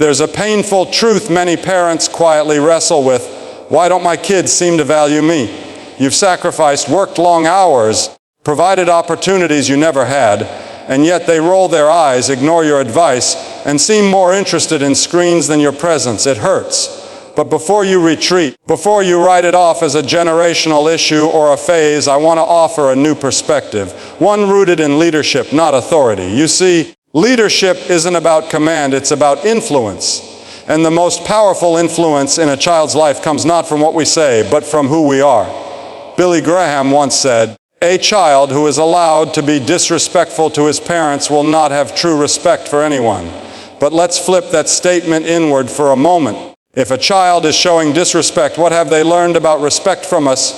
There's a painful truth many parents quietly wrestle with. Why don't my kids seem to value me? You've sacrificed, worked long hours, provided opportunities you never had, and yet they roll their eyes, ignore your advice, and seem more interested in screens than your presence. It hurts. But before you retreat, before you write it off as a generational issue or a phase, I want to offer a new perspective, one rooted in leadership, not authority. You see, leadership isn't about command, it's about influence. And the most powerful influence in a child's life comes not from what we say, but from who we are. Billy Graham once said, "A child who is allowed to be disrespectful to his parents will not have true respect for anyone." But let's flip that statement inward for a moment. If a child is showing disrespect, what have they learned about respect from us?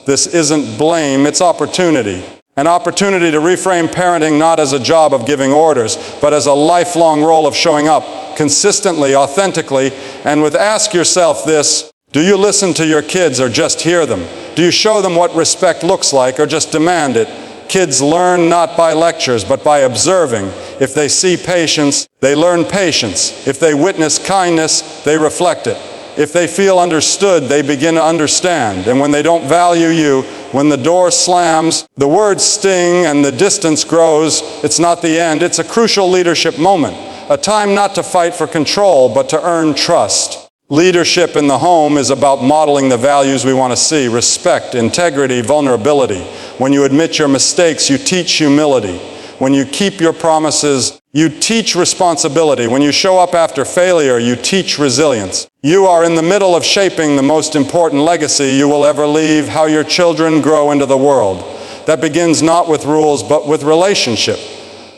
This isn't blame, it's opportunity. An opportunity to reframe parenting not as a job of giving orders, but as a lifelong role of showing up consistently, authentically, and ask yourself this: do you listen to your kids or just hear them? Do you show them what respect looks like or just demand it? Kids learn not by lectures, but by observing. If they see patience, they learn patience. If they witness kindness, they reflect it. If they feel understood, they begin to understand. And when they don't value you, when the door slams, the words sting, and the distance grows, it's not the end. It's a crucial leadership moment, a time not to fight for control, but to earn trust. Leadership in the home is about modeling the values we want to see: respect, integrity, vulnerability. When you admit your mistakes, you teach humility. When you keep your promises, you teach responsibility. When you show up after failure, you teach resilience. You are in the middle of shaping the most important legacy you will ever leave: how your children grow into the world. That begins not with rules, but with relationship.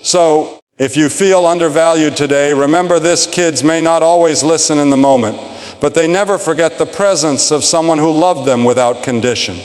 So, if you feel undervalued today, remember this: kids may not always listen in the moment, but they never forget the presence of someone who loved them without condition.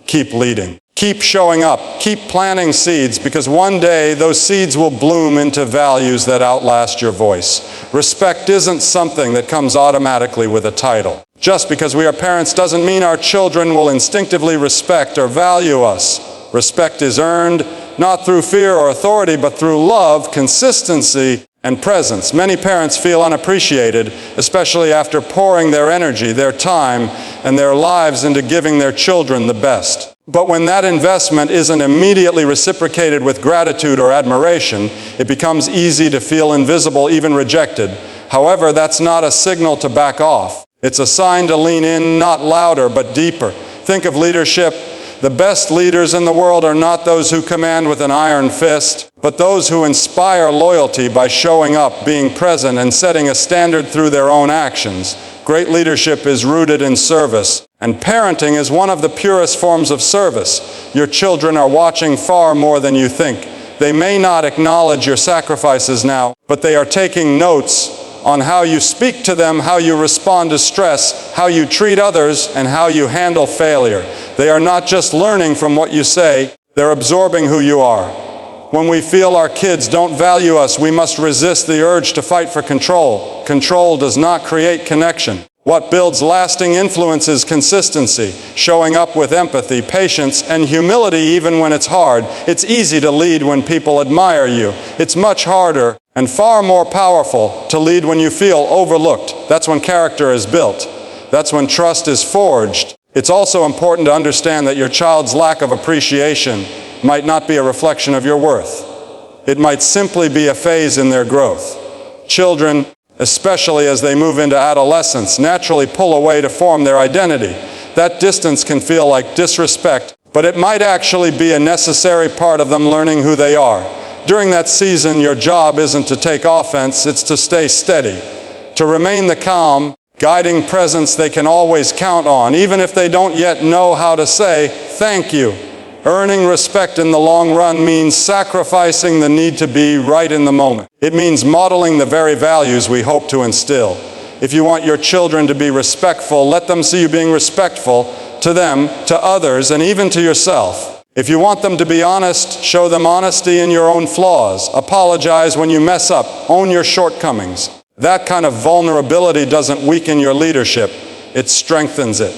Keep leading. Keep showing up. Keep planting seeds, because one day those seeds will bloom into values that outlast your voice. Respect isn't something that comes automatically with a title. Just because we are parents doesn't mean our children will instinctively respect or value us. Respect is earned not through fear or authority, but through love, consistency, and presence. Many parents feel unappreciated, especially after pouring their energy, their time, and their lives into giving their children the best. But when that investment isn't immediately reciprocated with gratitude or admiration, it becomes easy to feel invisible, even rejected. However, that's not a signal to back off. It's a sign to lean in, not louder, but deeper. Think of leadership. The best leaders in the world are not those who command with an iron fist, but those who inspire loyalty by showing up, being present, and setting a standard through their own actions. Great leadership is rooted in service, and parenting is one of the purest forms of service. Your children are watching far more than you think. They may not acknowledge your sacrifices now, but they are taking notes on how you speak to them, how you respond to stress, how you treat others, and how you handle failure. They are not just learning from what you say, they're absorbing who you are. When we feel our kids don't value us, we must resist the urge to fight for control. Control does not create connection. What builds lasting influence is consistency, showing up with empathy, patience, and humility even when it's hard. It's easy to lead when people admire you. It's much harder and far more powerful to lead when you feel overlooked. That's when character is built. That's when trust is forged. It's also important to understand that your child's lack of appreciation might not be a reflection of your worth. It might simply be a phase in their growth. Children, especially as they move into adolescence, naturally pull away to form their identity. That distance can feel like disrespect, but it might actually be a necessary part of them learning who they are. During that season, your job isn't to take offense, it's to stay steady, to remain the calm, guiding presence they can always count on, even if they don't yet know how to say thank you. Earning respect in the long run means sacrificing the need to be right in the moment. It means modeling the very values we hope to instill. If you want your children to be respectful, let them see you being respectful to them, to others, and even to yourself. If you want them to be honest, show them honesty in your own flaws. Apologize when you mess up. Own your shortcomings. That kind of vulnerability doesn't weaken your leadership, it strengthens it.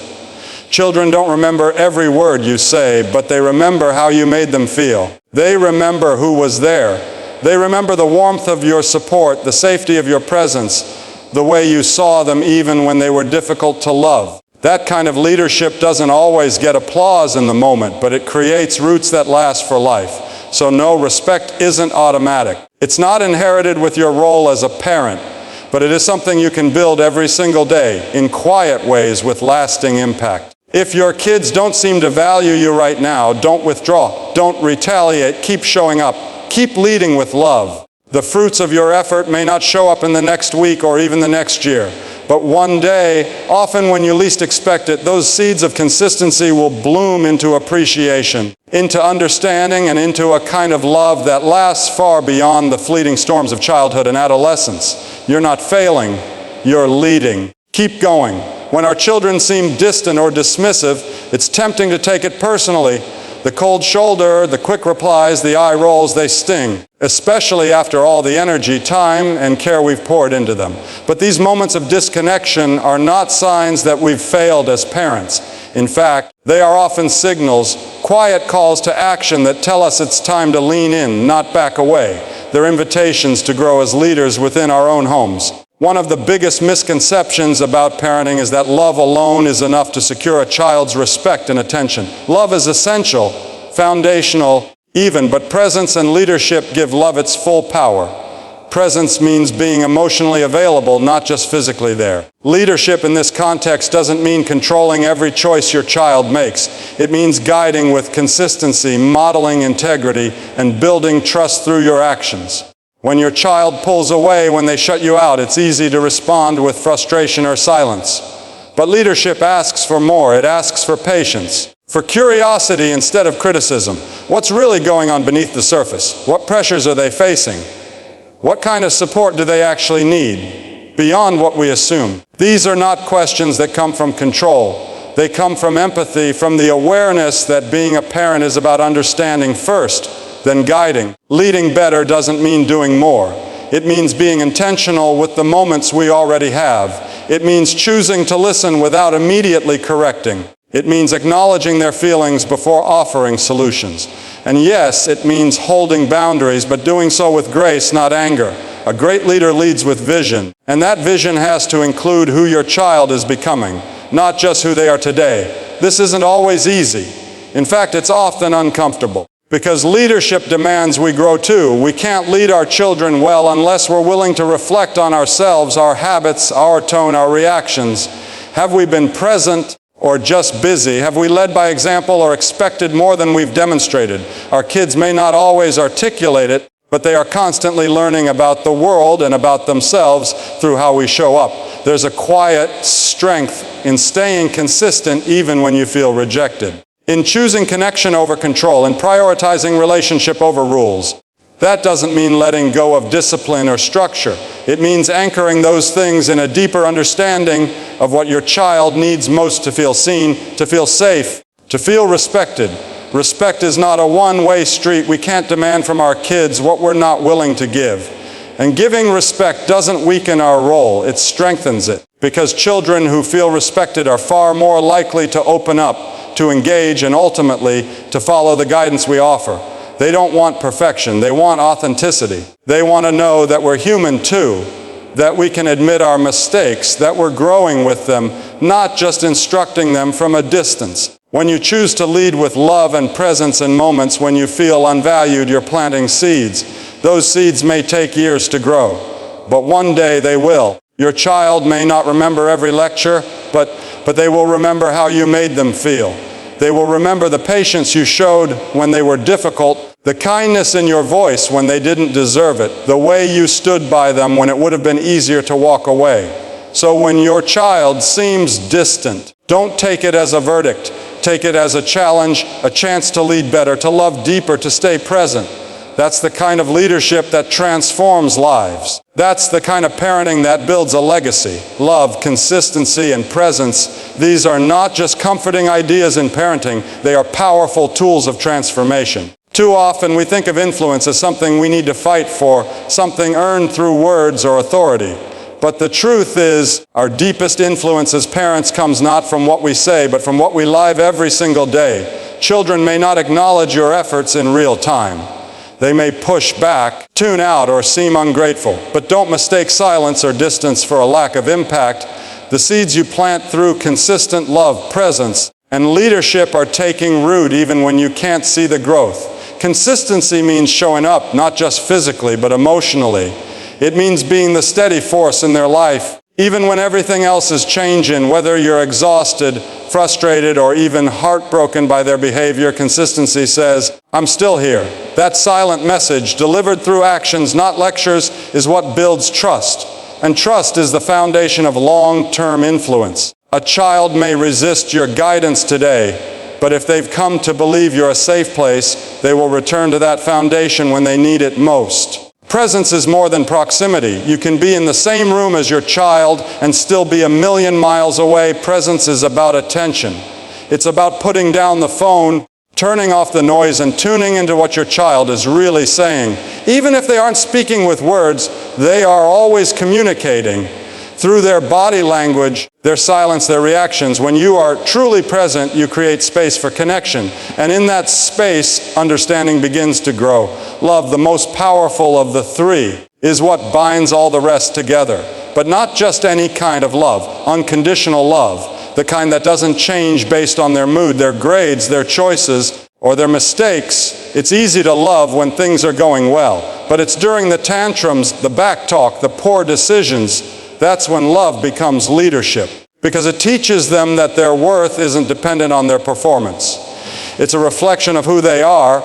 Children don't remember every word you say, but they remember how you made them feel. They remember who was there. They remember the warmth of your support, the safety of your presence. the way you saw them even when they were difficult to love. That kind of leadership doesn't always get applause in the moment, but it creates roots that last for life. So no, respect isn't automatic. It's not inherited with your role as a parent, but it is something you can build every single day in quiet ways with lasting impact. If your kids don't seem to value you right now, don't withdraw, don't retaliate, keep showing up, keep leading with love. The fruits of your effort may not show up in the next week or even the next year, but one day, often when you least expect it, those seeds of consistency will bloom into appreciation, into understanding, and into a kind of love that lasts far beyond the fleeting storms of childhood and adolescence. You're not failing, you're leading. Keep going. When our children seem distant or dismissive, it's tempting to take it personally. The cold shoulder, the quick replies, the eye rolls, they sting, especially after all the energy, time, and care we've poured into them. But these moments of disconnection are not signs that we've failed as parents. In fact, they are often signals, quiet calls to action that tell us it's time to lean in, not back away. They're invitations to grow as leaders within our own homes. One of the biggest misconceptions about parenting is that love alone is enough to secure a child's respect and attention. Love is essential, foundational, even, but presence and leadership give love its full power. Presence means being emotionally available, not just physically there. Leadership in this context doesn't mean controlling every choice your child makes. It means guiding with consistency, modeling integrity, and building trust through your actions. When your child pulls away, when they shut you out, it's easy to respond with frustration or silence. But leadership asks for more. It asks for patience, for curiosity instead of criticism. What's really going on beneath the surface? What pressures are they facing? What kind of support do they actually need, beyond what we assume? These are not questions that come from control. They come from empathy, from the awareness that being a parent is about understanding first, then guiding. Leading better doesn't mean doing more. It means being intentional with the moments we already have. It means choosing to listen without immediately correcting. It means acknowledging their feelings before offering solutions. And yes, it means holding boundaries, but doing so with grace, not anger. A great leader leads with vision, and that vision has to include who your child is becoming, not just who they are today. This isn't always easy. In fact, it's often uncomfortable. Because leadership demands we grow too. We can't lead our children well unless we're willing to reflect on ourselves, our habits, our tone, our reactions. Have we been present or just busy? Have we led by example or expected more than we've demonstrated? Our kids may not always articulate it, but they are constantly learning about the world and about themselves through how we show up. There's a quiet strength in staying consistent even when you feel rejected. In choosing connection over control and prioritizing relationship over rules. That doesn't mean letting go of discipline or structure. It means anchoring those things in a deeper understanding of what your child needs most to feel seen, to feel safe, to feel respected. Respect is not a one-way street. We can't demand from our kids what we're not willing to give. And giving respect doesn't weaken our role, it strengthens it. Because children who feel respected are far more likely to open up, to engage, and ultimately to follow the guidance we offer. They don't want perfection. They want authenticity. They want to know that we're human too, that we can admit our mistakes, that we're growing with them, not just instructing them from a distance. When you choose to lead with love and presence in moments when you feel unvalued, you're planting seeds. Those seeds may take years to grow, but one day they will. Your child may not remember every lecture, but they will remember how you made them feel. They will remember the patience you showed when they were difficult, the kindness in your voice when they didn't deserve it, the way you stood by them when it would have been easier to walk away. So when your child seems distant, don't take it as a verdict. Take it as a challenge, a chance to lead better, to love deeper, to stay present. That's the kind of leadership that transforms lives. That's the kind of parenting that builds a legacy. Love, consistency, and presence. These are not just comforting ideas in parenting. They are powerful tools of transformation. Too often we think of influence as something we need to fight for, something earned through words or authority. But the truth is, our deepest influence as parents comes not from what we say, but from what we live every single day. Children may not acknowledge your efforts in real time. They may push back, tune out, or seem ungrateful. But don't mistake silence or distance for a lack of impact. The seeds you plant through consistent love, presence, and leadership are taking root even when you can't see the growth. Consistency means showing up, not just physically, but emotionally. It means being the steady force in their life, even when everything else is changing, whether you're exhausted, frustrated, or even heartbroken by their behavior. Consistency says, I'm still here. That silent message, delivered through actions, not lectures, is what builds trust. And trust is the foundation of long-term influence. A child may resist your guidance today, but if they've come to believe you're a safe place, they will return to that foundation when they need it most. Presence is more than proximity. You can be in the same room as your child and still be a million miles away. Presence is about attention. It's about putting down the phone, turning off the noise, and tuning into what your child is really saying. Even if they aren't speaking with words, they are always communicating through their body language, their silence, their reactions. When you are truly present, you create space for connection. And in that space, understanding begins to grow. Love, the most powerful of the three, is what binds all the rest together. But not just any kind of love, unconditional love, the kind that doesn't change based on their mood, their grades, their choices, or their mistakes. It's easy to love when things are going well, but it's during the tantrums, the backtalk, the poor decisions, that's when love becomes leadership, because it teaches them that their worth isn't dependent on their performance. It's a reflection of who they are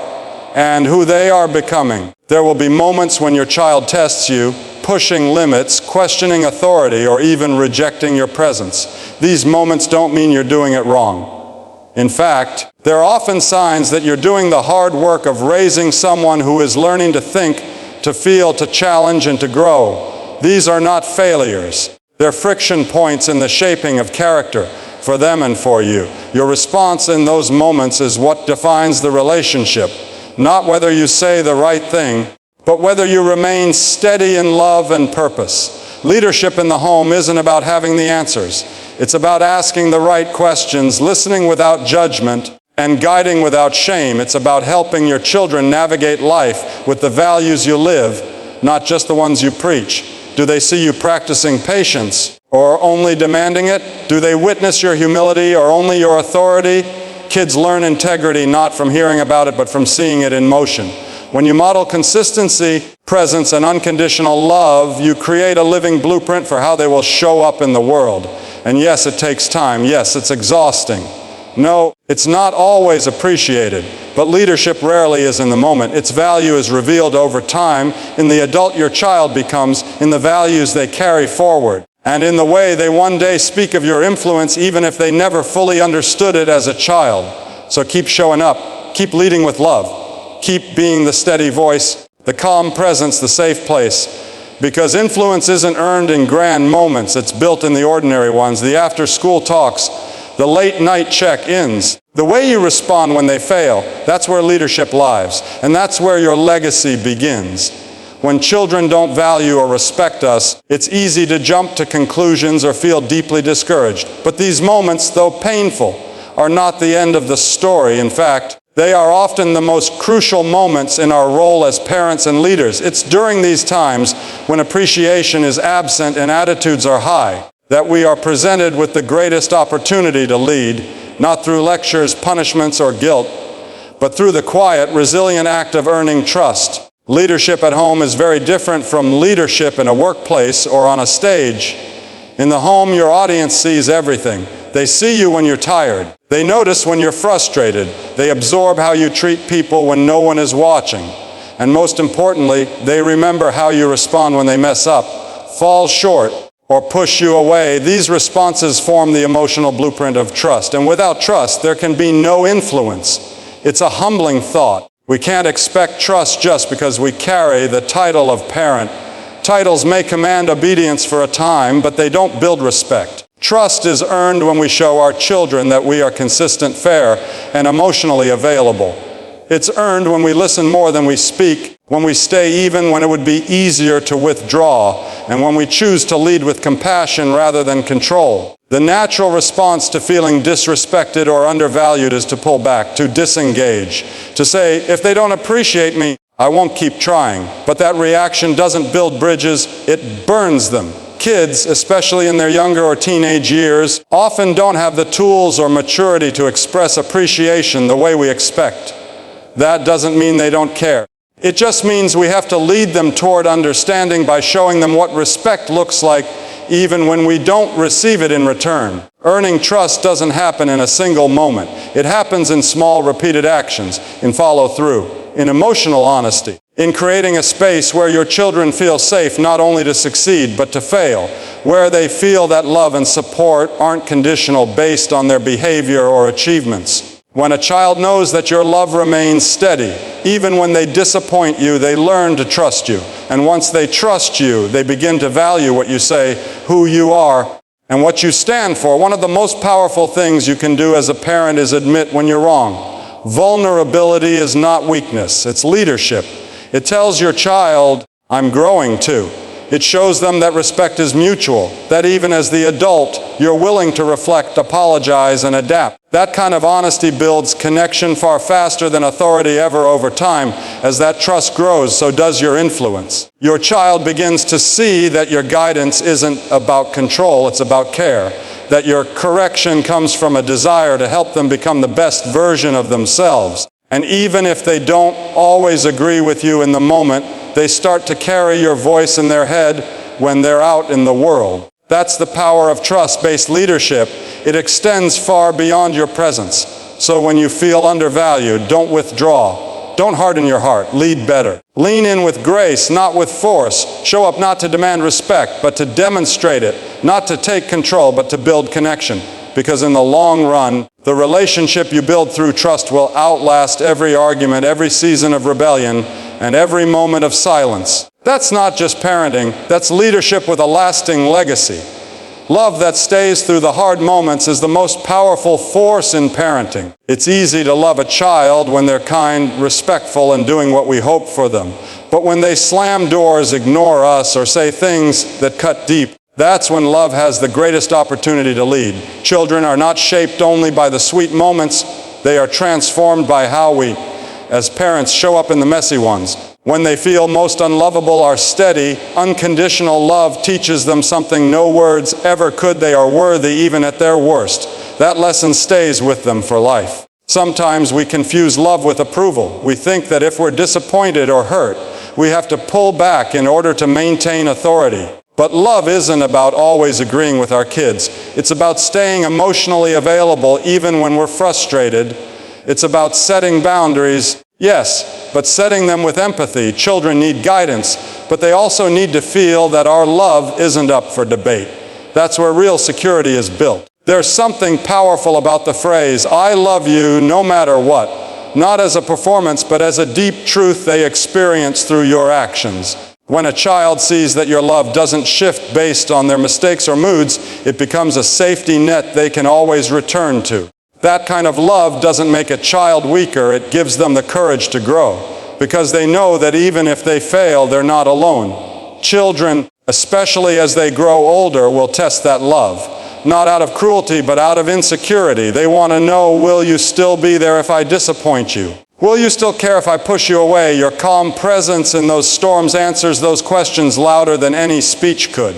and who they are becoming. There will be moments when your child tests you, pushing limits, questioning authority, or even rejecting your presence. These moments don't mean you're doing it wrong. In fact, they're often signs that you're doing the hard work of raising someone who is learning to think, to feel, to challenge, and to grow. These are not failures. They're friction points in the shaping of character for them and for you. Your response in those moments is what defines the relationship. Not whether you say the right thing, but whether you remain steady in love and purpose. Leadership in the home isn't about having the answers. It's about asking the right questions, listening without judgment, and guiding without shame. It's about helping your children navigate life with the values you live, not just the ones you preach. Do they see you practicing patience or only demanding it? Do they witness your humility or only your authority? Kids learn integrity not from hearing about it, but from seeing it in motion. When you model consistency, presence, and unconditional love, you create a living blueprint for how they will show up in the world. And yes, it takes time. Yes, it's exhausting. No, it's not always appreciated, but leadership rarely is in the moment. Its value is revealed over time in the adult your child becomes, in the values they carry forward, and in the way they one day speak of your influence, even if they never fully understood it as a child. So keep showing up, keep leading with love, keep being the steady voice, the calm presence, the safe place, because influence isn't earned in grand moments, it's built in the ordinary ones, the after-school talks, the late-night check-ins. The way you respond when they fail, that's where leadership lies, and that's where your legacy begins. When children don't value or respect us, it's easy to jump to conclusions or feel deeply discouraged. But these moments, though painful, are not the end of the story. In fact, they are often the most crucial moments in our role as parents and leaders. It's during these times, when appreciation is absent and attitudes are high, that we are presented with the greatest opportunity to lead, not through lectures, punishments, or guilt, but through the quiet, resilient act of earning trust. Leadership at home is very different from leadership in a workplace or on a stage. In the home, your audience sees everything. They see you when you're tired. They notice when you're frustrated. They absorb how you treat people when no one is watching. And most importantly, they remember how you respond when they mess up, fall short, or push you away. These responses form the emotional blueprint of trust. And without trust, there can be no influence. It's a humbling thought. We can't expect trust just because we carry the title of parent. Titles may command obedience for a time, but they don't build respect. Trust is earned when we show our children that we are consistent, fair, and emotionally available. It's earned when we listen more than we speak, when we stay even when it would be easier to withdraw, and when we choose to lead with compassion rather than control. The natural response to feeling disrespected or undervalued is to pull back, to disengage, to say, if they don't appreciate me, I won't keep trying. But that reaction doesn't build bridges, it burns them. Kids, especially in their younger or teenage years, often don't have the tools or maturity to express appreciation the way we expect. That doesn't mean they don't care. It just means we have to lead them toward understanding by showing them what respect looks like even when we don't receive it in return. Earning trust doesn't happen in a single moment. It happens in small, repeated actions, in follow-through, in emotional honesty, in creating a space where your children feel safe not only to succeed but to fail, where they feel that love and support aren't conditional based on their behavior or achievements. When a child knows that your love remains steady, even when they disappoint you, they learn to trust you. And once they trust you, they begin to value what you say, who you are, and what you stand for. One of the most powerful things you can do as a parent is admit when you're wrong. Vulnerability is not weakness, it's leadership. It tells your child, I'm growing too. It shows them that respect is mutual, that even as the adult, you're willing to reflect, apologize, and adapt. That kind of honesty builds connection far faster than authority ever over time. As that trust grows, so does your influence. Your child begins to see that your guidance isn't about control, it's about care. That your correction comes from a desire to help them become the best version of themselves. And even if they don't always agree with you in the moment, they start to carry your voice in their head when they're out in the world. That's the power of trust-based leadership. It extends far beyond your presence. So when you feel undervalued, don't withdraw. Don't harden your heart. Lead better. Lean in with grace, not with force. Show up not to demand respect, but to demonstrate it. Not to take control, but to build connection. Because in the long run, the relationship you build through trust will outlast every argument, every season of rebellion, and every moment of silence. That's not just parenting, that's leadership with a lasting legacy. Love that stays through the hard moments is the most powerful force in parenting. It's easy to love a child when they're kind, respectful, and doing what we hope for them. But when they slam doors, ignore us, or say things that cut deep, that's when love has the greatest opportunity to lead. Children are not shaped only by the sweet moments, they are transformed by how we, as parents, show up in the messy ones. When they feel most unlovable, our steady, unconditional love teaches them something no words ever could. They are worthy even at their worst. That lesson stays with them for life. Sometimes we confuse love with approval. We think that if we're disappointed or hurt, we have to pull back in order to maintain authority. But love isn't about always agreeing with our kids. It's about staying emotionally available even when we're frustrated. It's about setting boundaries, yes, but setting them with empathy. Children need guidance, but they also need to feel that our love isn't up for debate. That's where real security is built. There's something powerful about the phrase, I love you no matter what, not as a performance, but as a deep truth they experience through your actions. When a child sees that your love doesn't shift based on their mistakes or moods, it becomes a safety net they can always return to. That kind of love doesn't make a child weaker, it gives them the courage to grow, because they know that even if they fail, they're not alone. Children, especially as they grow older, will test that love. Not out of cruelty, but out of insecurity. They want to know, will you still be there if I disappoint you? Will you still care if I push you away? Your calm presence in those storms answers those questions louder than any speech could.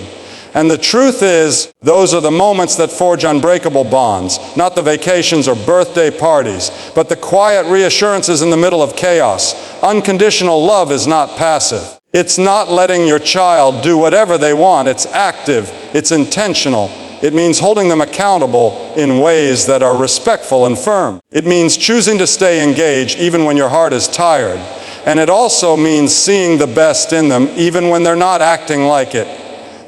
And the truth is, those are the moments that forge unbreakable bonds, not the vacations or birthday parties, but the quiet reassurances in the middle of chaos. Unconditional love is not passive. It's not letting your child do whatever they want. It's active. It's intentional. It means holding them accountable in ways that are respectful and firm. It means choosing to stay engaged even when your heart is tired. And it also means seeing the best in them even when they're not acting like it.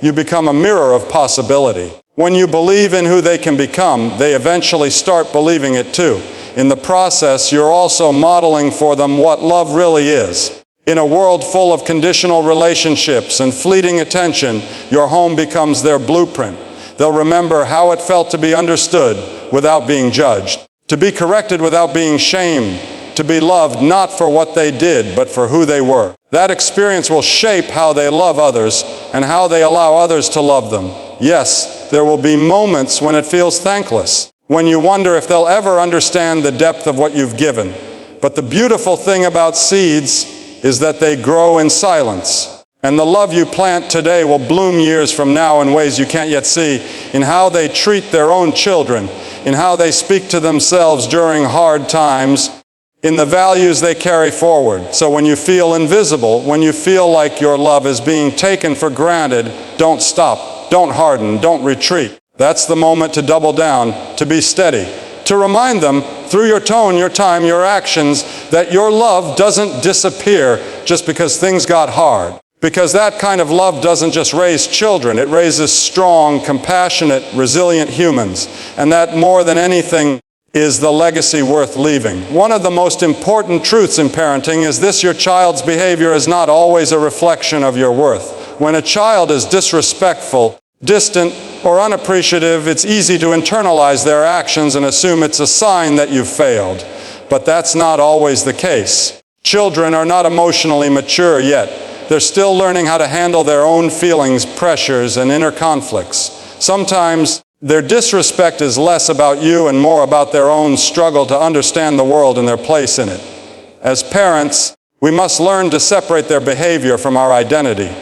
You become a mirror of possibility. When you believe in who they can become, they eventually start believing it too. In the process, you're also modeling for them what love really is. In a world full of conditional relationships and fleeting attention, your home becomes their blueprint. They'll remember how it felt to be understood without being judged, to be corrected without being shamed, to be loved not for what they did, but for who they were. That experience will shape how they love others and how they allow others to love them. Yes, there will be moments when it feels thankless, when you wonder if they'll ever understand the depth of what you've given. But the beautiful thing about seeds is that they grow in silence. And the love you plant today will bloom years from now in ways you can't yet see, in how they treat their own children, in how they speak to themselves during hard times, in the values they carry forward. So when you feel invisible, when you feel like your love is being taken for granted, don't stop, don't harden, don't retreat. That's the moment to double down, to be steady, to remind them through your tone, your time, your actions, that your love doesn't disappear just because things got hard. Because that kind of love doesn't just raise children, it raises strong, compassionate, resilient humans. And that, more than anything, is the legacy worth leaving. One of the most important truths in parenting is this: your child's behavior is not always a reflection of your worth. When a child is disrespectful, distant, or unappreciative, it's easy to internalize their actions and assume it's a sign that you've failed. But that's not always the case. Children are not emotionally mature yet. They're still learning how to handle their own feelings, pressures, and inner conflicts. Sometimes their disrespect is less about you and more about their own struggle to understand the world and their place in it. As parents, we must learn to separate their behavior from our identity.